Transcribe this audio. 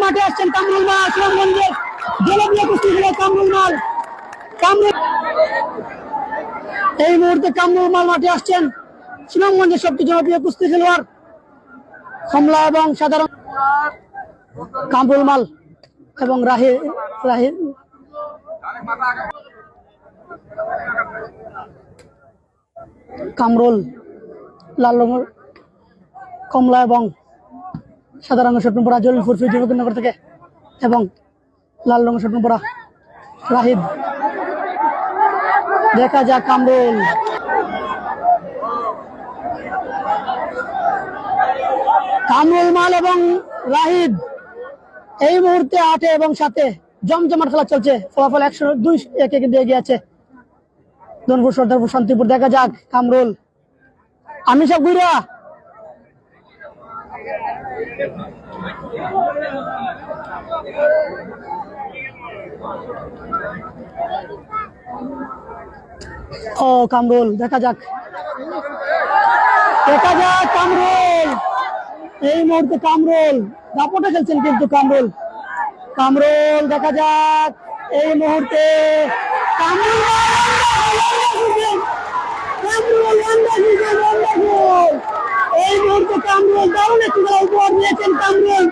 মাঠে আসছেন কামরুল মাল, সুনামগঞ্জের জনপ্রিয় কুস্তি খেলোয়াড় কামরুল মাল। এই মুহূর্তে কামরুল মাল মাঠে আসছেন, সুনামগঞ্জের সবচেয়ে জনপ্রিয় কুস্তি খেলোয়াড় কমলা এবং সাধারণ কামরুল মাল এবং রাহি কামরুল লাল রঙের কমলা এবং সাদা রঙের শর্ট পরা জলিলপুর ফিরোজনগর থেকে, এবং লাল রঙের শর্ট পরা রাহিদ। দেখা যাক কামরুল, কামরুল মাল এবং রাহিদ এই মুহূর্তে 8 এবং 7 জমজমাট খেলা চলছে। ফলাফল 102 কিন্তু এগিয়ে আছে ধনপুর, সর্দারপুর, শান্তিপুর। দেখা যাক কামরুল, আমি সব ঘুরা ও কামরুল, দেখা যাক কামরুল এই মুহূর্তে কামরুল দাপটে খেলছেন কিন্তু কামরুল দেখা যাক এই মুহূর্তে কামরুল এই মুহূর্তে কামরুল দারুণ একটি উপহার দিয়েছেন কামরুল।